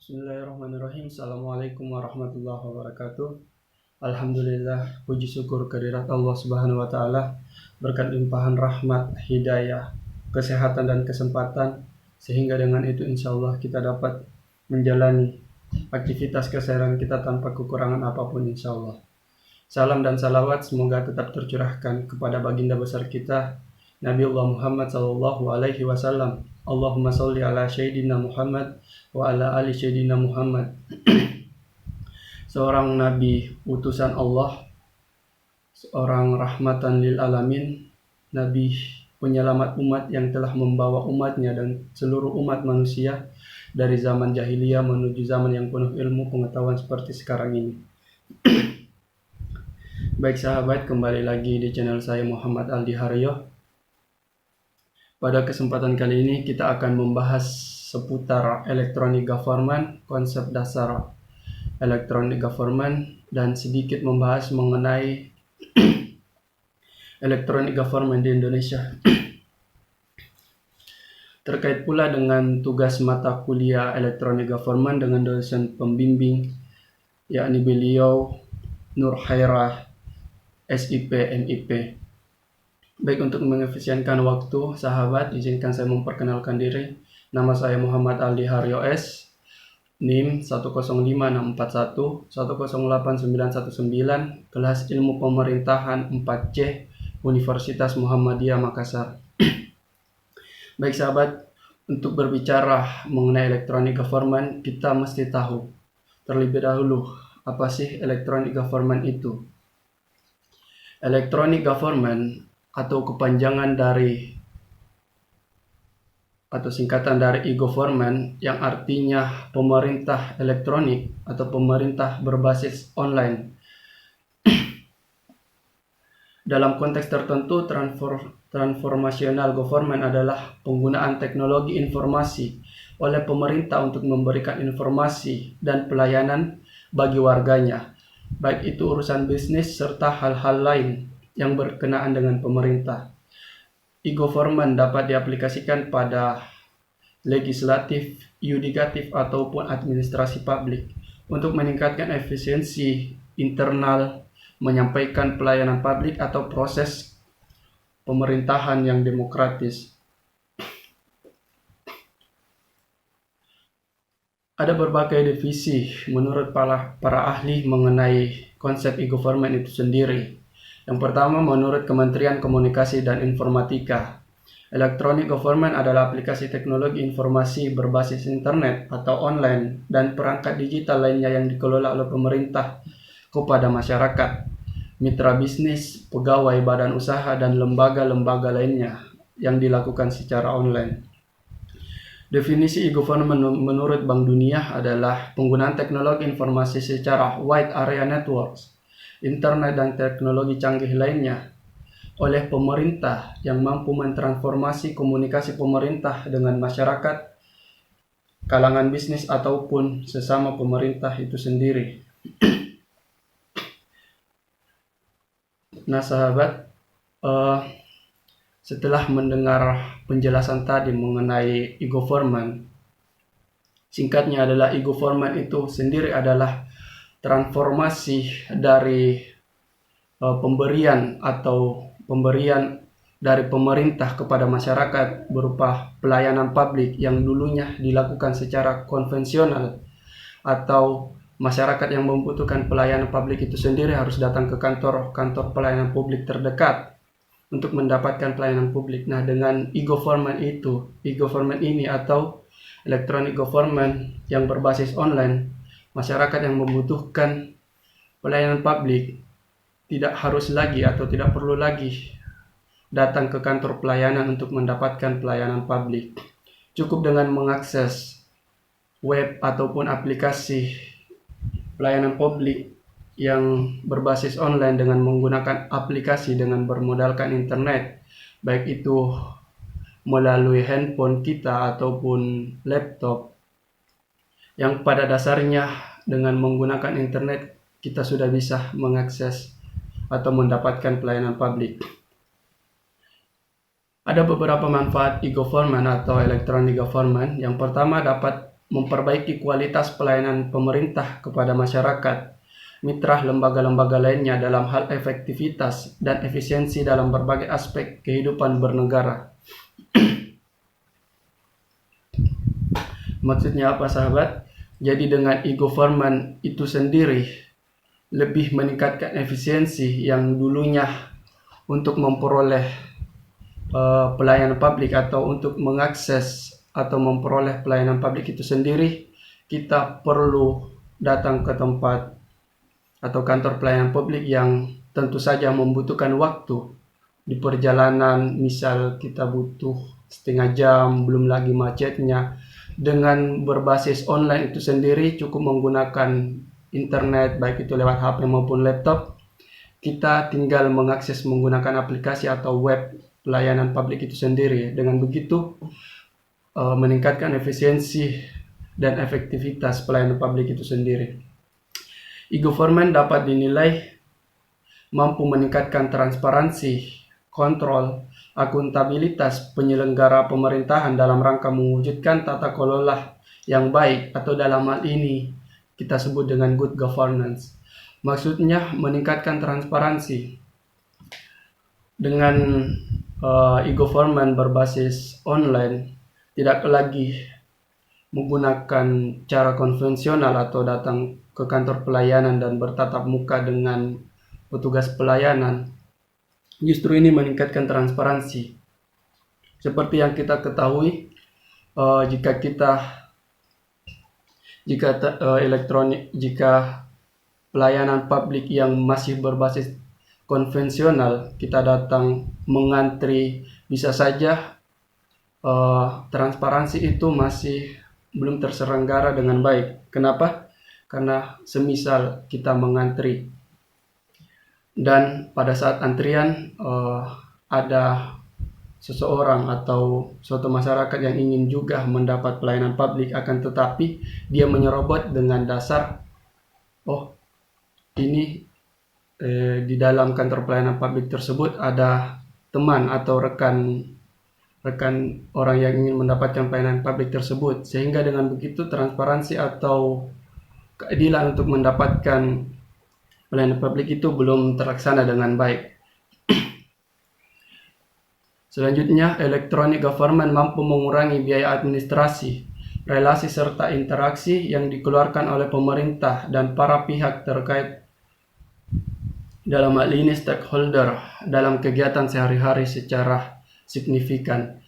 Bismillahirrahmanirrahim. Assalamualaikum warahmatullahi wabarakatuh. Alhamdulillah, puji syukur kehadirat Allah Subhanahu wa taala, berkat limpahan rahmat, hidayah, kesehatan dan kesempatan, sehingga dengan itu insyaallah kita dapat menjalani aktivitas keseharian kita tanpa kekurangan apapun insyaallah. Salam dan salawat semoga tetap tercurahkan kepada baginda besar kita Nabi Allah Muhammad sallallahu alaihi wasallam. Allahumma sholli ala sayyidina Muhammad wa ala ali sayyidina Muhammad. Seorang nabi utusan Allah, seorang rahmatan lil alamin, nabi penyelamat umat yang telah membawa umatnya dan seluruh umat manusia dari zaman jahiliyah menuju zaman yang penuh ilmu pengetahuan seperti sekarang ini. Baik sahabat, kembali lagi di channel saya Muhammad Aldi Haryo. Pada kesempatan kali ini kita akan membahas seputar electronic government, konsep dasar electronic government, dan sedikit membahas mengenai electronic government di Indonesia. Terkait pula dengan tugas mata kuliah electronic government dengan dosen pembimbing, yakni beliau Nur Hairah, SIP, MIP. Baik, untuk mengefisienkan waktu, sahabat, izinkan saya memperkenalkan diri. Nama saya Muhammad Aldi Haryo S. NIM 105641 108919, kelas Ilmu Pemerintahan 4C, Universitas Muhammadiyah Makassar. Baik sahabat, untuk berbicara mengenai electronic government, kita mesti tahu terlebih dahulu apa sih electronic government itu. Electronic government atau kepanjangan dari atau singkatan dari e-government yang artinya pemerintah elektronik atau pemerintah berbasis online. Dalam konteks tertentu, transformational government adalah penggunaan teknologi informasi oleh pemerintah untuk memberikan informasi dan pelayanan bagi warganya, baik itu urusan bisnis serta hal-hal lain yang berkenaan dengan pemerintah. E-government dapat diaplikasikan pada legislatif, yudikatif, ataupun administrasi publik untuk meningkatkan efisiensi internal, menyampaikan pelayanan publik atau proses pemerintahan yang demokratis. Ada berbagai divisi menurut para ahli mengenai konsep e-government itu sendiri. Yang pertama, menurut Kementerian Komunikasi dan Informatika, electronic government adalah aplikasi teknologi informasi berbasis internet atau online dan perangkat digital lainnya yang dikelola oleh pemerintah kepada masyarakat, mitra bisnis, pegawai badan usaha, dan lembaga-lembaga lainnya yang dilakukan secara online. Definisi e-government menurut Bank Dunia adalah penggunaan teknologi informasi secara wide area networks, internet dan teknologi canggih lainnya oleh pemerintah yang mampu mentransformasi komunikasi pemerintah dengan masyarakat, kalangan bisnis ataupun sesama pemerintah itu sendiri. Nah sahabat, setelah mendengar penjelasan tadi mengenai e-government, singkatnya adalah e-government itu sendiri adalah transformasi dari pemberian dari pemerintah kepada masyarakat berupa pelayanan publik yang dulunya dilakukan secara konvensional, atau masyarakat yang membutuhkan pelayanan publik itu sendiri harus datang ke kantor pelayanan publik terdekat untuk mendapatkan pelayanan publik. Nah, dengan e-government ini atau electronic government yang berbasis online, masyarakat yang membutuhkan pelayanan publik tidak harus lagi atau tidak perlu lagi datang ke kantor pelayanan untuk mendapatkan pelayanan publik. Cukup dengan mengakses web ataupun aplikasi pelayanan publik yang berbasis online dengan menggunakan aplikasi dengan bermodalkan internet, baik itu melalui handphone kita ataupun laptop, yang pada dasarnya dengan menggunakan internet kita sudah bisa mengakses atau mendapatkan pelayanan publik. Ada beberapa manfaat e-government atau electronic government. Yang pertama, dapat memperbaiki kualitas pelayanan pemerintah kepada masyarakat, mitra lembaga-lembaga lainnya dalam hal efektivitas dan efisiensi dalam berbagai aspek kehidupan bernegara. Maksudnya apa, sahabat? Jadi dengan e-government itu sendiri lebih meningkatkan efisiensi yang dulunya untuk memperoleh pelayanan publik atau untuk mengakses atau memperoleh pelayanan publik itu sendiri, kita perlu datang ke tempat atau kantor pelayanan publik yang tentu saja membutuhkan waktu di perjalanan. Misal kita butuh setengah jam, belum lagi macetnya. Dengan berbasis online itu sendiri, cukup menggunakan internet, baik itu lewat HP maupun laptop, kita tinggal mengakses menggunakan aplikasi atau web pelayanan publik itu sendiri. Dengan begitu meningkatkan efisiensi dan efektivitas pelayanan publik itu sendiri. E-government dapat dinilai mampu meningkatkan transparansi, kontrol, akuntabilitas penyelenggara pemerintahan dalam rangka mewujudkan tata kelola yang baik, atau dalam hal ini kita sebut dengan good governance. Maksudnya meningkatkan transparansi. Dengan e-government berbasis online, tidak lagi menggunakan cara konvensional atau datang ke kantor pelayanan dan bertatap muka dengan petugas pelayanan. Justru ini meningkatkan transparansi. Seperti yang kita ketahui, jika pelayanan publik yang masih berbasis konvensional, kita datang mengantri, bisa saja transparansi itu masih belum terselenggara dengan baik. Kenapa? Karena semisal kita mengantri dan pada saat antrian ada seseorang atau suatu masyarakat yang ingin juga mendapat pelayanan publik, akan tetapi dia menyerobot dengan dasar, ini di dalam kantor pelayanan publik tersebut ada teman atau rekan orang yang ingin mendapatkan pelayanan publik tersebut, sehingga dengan begitu transparansi atau keadilan untuk mendapatkan pelayanan publik itu belum terlaksana dengan baik. Selanjutnya, electronic government mampu mengurangi biaya administrasi, relasi serta interaksi yang dikeluarkan oleh pemerintah dan para pihak terkait, dalam hal ini stakeholder, dalam kegiatan sehari-hari secara signifikan.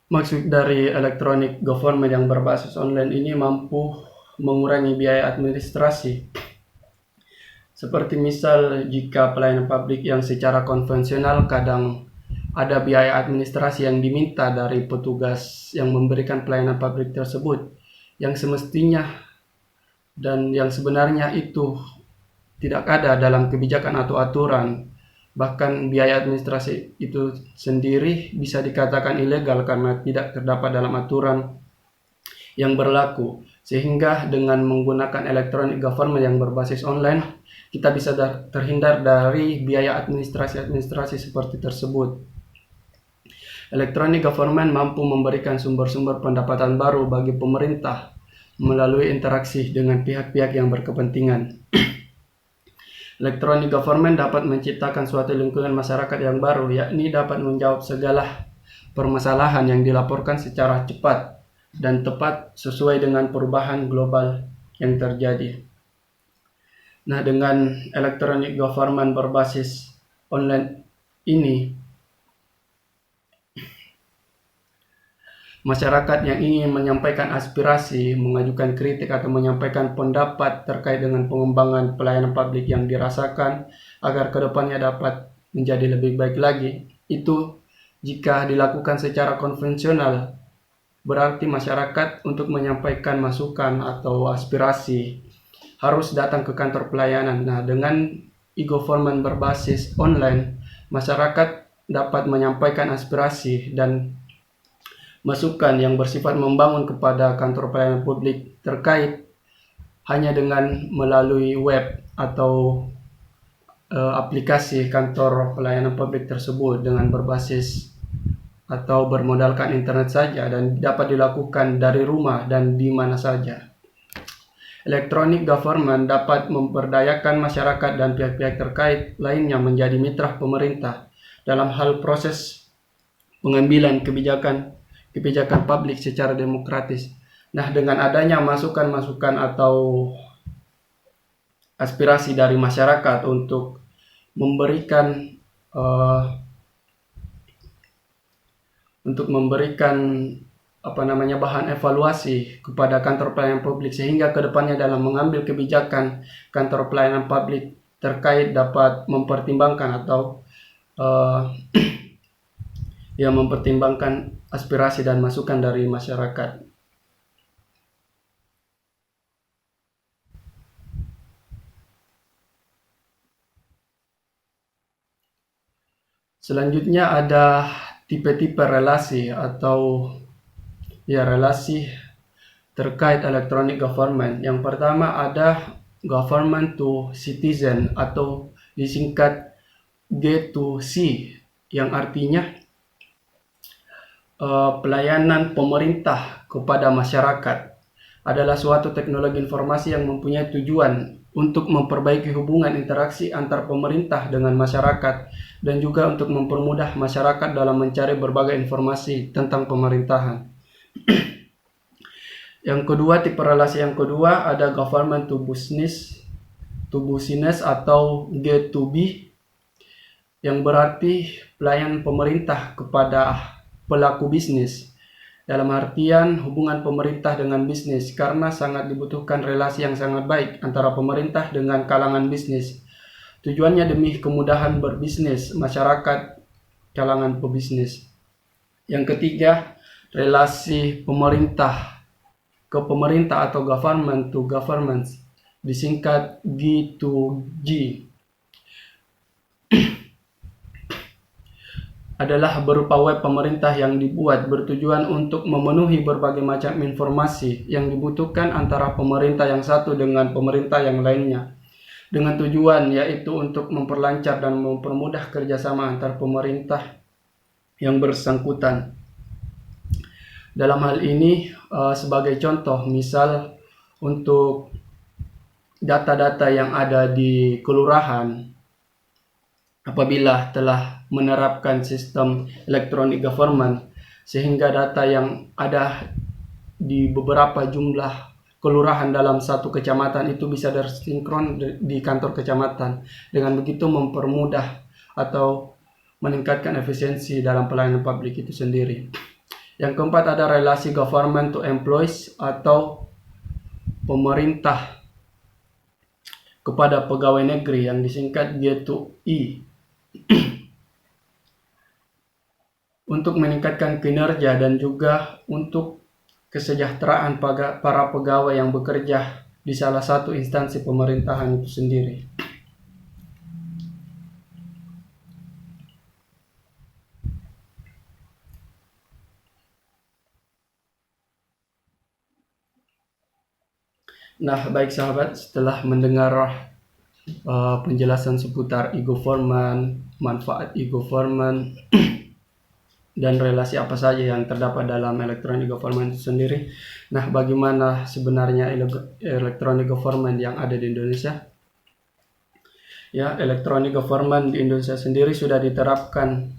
Maksud dari electronic government yang berbasis online ini mampu mengurangi biaya administrasi. Seperti misal jika pelayanan publik yang secara konvensional kadang ada biaya administrasi yang diminta dari petugas yang memberikan pelayanan publik tersebut, yang semestinya dan yang sebenarnya itu tidak ada dalam kebijakan atau aturan. Bahkan biaya administrasi itu sendiri bisa dikatakan ilegal karena tidak terdapat dalam aturan yang berlaku. Sehingga dengan menggunakan electronic government yang berbasis online, kita bisa terhindar dari biaya administrasi seperti tersebut. Electronic government mampu memberikan sumber-sumber pendapatan baru bagi pemerintah melalui interaksi dengan pihak-pihak yang berkepentingan. Electronic government dapat menciptakan suatu lingkungan masyarakat yang baru, yakni dapat menjawab segala permasalahan yang dilaporkan secara cepat dan tepat sesuai dengan perubahan global yang terjadi. Nah, dengan electronic government berbasis online ini, masyarakat yang ingin menyampaikan aspirasi, mengajukan kritik atau menyampaikan pendapat terkait dengan pengembangan pelayanan publik yang dirasakan agar kedepannya dapat menjadi lebih baik lagi, itu jika dilakukan secara konvensional, berarti masyarakat untuk menyampaikan masukan atau aspirasi harus datang ke kantor pelayanan. Nah, dengan e-government berbasis online, masyarakat dapat menyampaikan aspirasi dan masukan yang bersifat membangun kepada kantor pelayanan publik terkait hanya dengan melalui web atau aplikasi kantor pelayanan publik tersebut dengan berbasis atau bermodalkan internet saja dan dapat dilakukan dari rumah dan di mana saja. Electronic government dapat memperdayakan masyarakat dan pihak-pihak terkait lainnya menjadi mitra pemerintah dalam hal proses pengambilan kebijakan publik secara demokratis. Nah, dengan adanya masukan-masukan atau aspirasi dari masyarakat untuk memberikan bahan evaluasi kepada kantor pelayanan publik, sehingga kedepannya dalam mengambil kebijakan kantor pelayanan publik terkait dapat mempertimbangkan atau mempertimbangkan aspirasi dan masukan dari masyarakat. Selanjutnya ada tipe-tipe relasi atau relasi terkait electronic government. Yang pertama ada government to citizen atau disingkat G2C, yang artinya pelayanan pemerintah kepada masyarakat adalah suatu teknologi informasi yang mempunyai tujuan untuk memperbaiki hubungan interaksi antar pemerintah dengan masyarakat dan juga untuk mempermudah masyarakat dalam mencari berbagai informasi tentang pemerintahan. Yang kedua, tipe relasi yang kedua ada government to business atau G2B, yang berarti pelayanan pemerintah kepada pelaku bisnis. Dalam artian hubungan pemerintah dengan bisnis, karena sangat dibutuhkan relasi yang sangat baik antara pemerintah dengan kalangan bisnis. Tujuannya demi kemudahan berbisnis masyarakat kalangan pebisnis. Yang ketiga, relasi pemerintah ke pemerintah atau government to government, disingkat G2G. Adalah berupa web pemerintah yang dibuat bertujuan untuk memenuhi berbagai macam informasi yang dibutuhkan antara pemerintah yang satu dengan pemerintah yang lainnya, dengan tujuan yaitu untuk memperlancar dan mempermudah kerjasama antar pemerintah yang bersangkutan. Dalam hal ini sebagai contoh, misal untuk data-data yang ada di kelurahan, apabila telah menerapkan sistem electronic government, sehingga data yang ada di beberapa jumlah kelurahan dalam satu kecamatan itu bisa tersinkron di kantor kecamatan. Dengan begitu mempermudah atau meningkatkan efisiensi dalam pelayanan publik itu sendiri. Yang keempat ada relasi government to employees atau pemerintah kepada pegawai negeri, yang disingkat G2E. Untuk meningkatkan kinerja dan juga untuk kesejahteraan para pegawai yang bekerja di salah satu instansi pemerintahan itu sendiri. Nah, baik sahabat, setelah mendengar penjelasan seputar e-government, manfaat e-government, dan relasi apa saja yang terdapat dalam electronic government itu sendiri. Nah, bagaimana sebenarnya electronic government yang ada di Indonesia? Ya, electronic government di Indonesia sendiri sudah diterapkan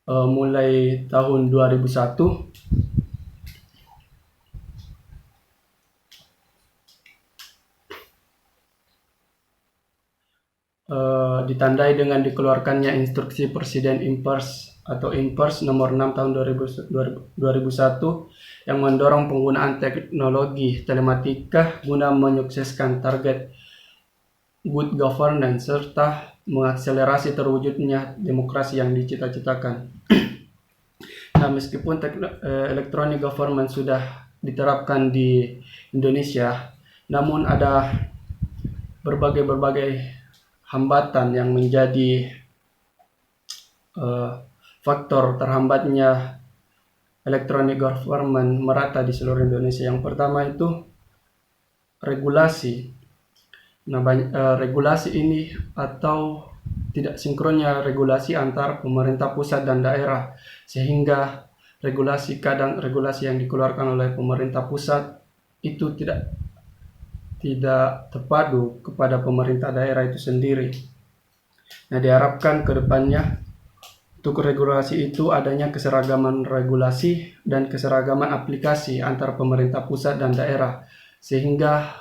mulai tahun 2001. Ditandai dengan dikeluarkannya instruksi Presiden Impers atau Impers nomor 6 tahun 2001 yang mendorong penggunaan teknologi telematika guna menyukseskan target good governance serta mengakselerasi terwujudnya demokrasi yang dicita-citakan. Nah, meskipun electronic government sudah diterapkan di Indonesia, namun ada berbagai hambatan yang menjadi faktor terhambatnya electronic government merata di seluruh Indonesia. Yang pertama itu regulasi. Nah, regulasi ini atau tidak sinkronnya regulasi antar pemerintah pusat dan daerah, sehingga regulasi yang dikeluarkan oleh pemerintah pusat itu tidak terpadu kepada pemerintah daerah itu sendiri. Nah, diharapkan ke depannya untuk regulasi itu adanya keseragaman regulasi dan keseragaman aplikasi antar pemerintah pusat dan daerah, sehingga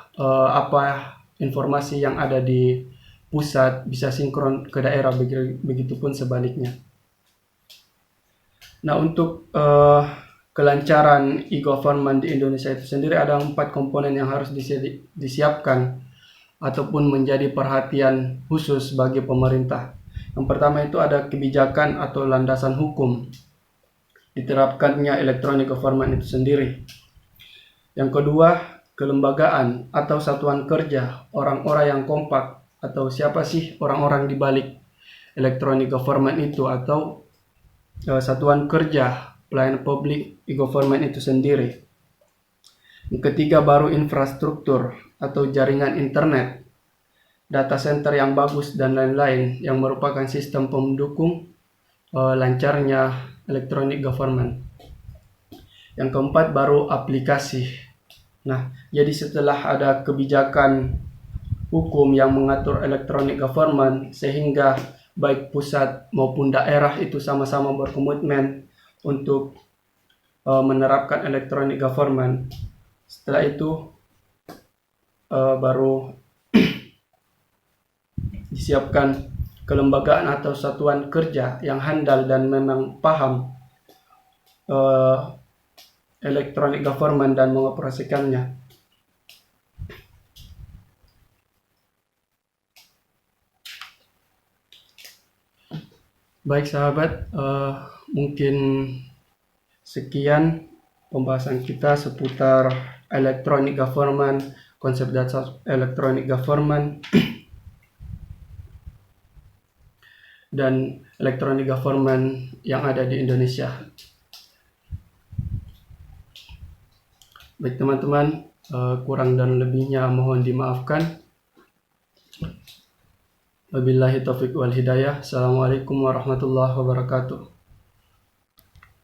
informasi yang ada di pusat bisa sinkron ke daerah, begitupun sebaliknya. Nah, untuk kelancaran e-government di Indonesia itu sendiri ada 4 komponen yang harus disiapkan ataupun menjadi perhatian khusus bagi pemerintah. Yang pertama itu ada kebijakan atau landasan hukum diterapkannya electronic government itu sendiri. Yang kedua, kelembagaan atau satuan kerja orang-orang yang kompak, atau siapa sih orang-orang di balik electronic government itu, atau satuan kerja pelayanan publik e-government itu sendiri. Yang ketiga baru infrastruktur atau jaringan internet, data center yang bagus dan lain-lain yang merupakan sistem pendukung lancarnya electronic government. Yang keempat baru aplikasi. Nah, jadi setelah ada kebijakan hukum yang mengatur electronic government, sehingga baik pusat maupun daerah itu sama-sama berkomitmen untuk menerapkan electronic government. Setelah itu baru disiapkan kelembagaan atau satuan kerja yang handal dan memang paham electronic government dan mengoperasikannya. Baik sahabat, mungkin sekian pembahasan kita seputar electronic government, konsep dasar electronic government, dan electronic government yang ada di Indonesia. Baik teman-teman, kurang dan lebihnya mohon dimaafkan. Wabillahi taufiq wal hidayah. Assalamualaikum warahmatullahi wabarakatuh.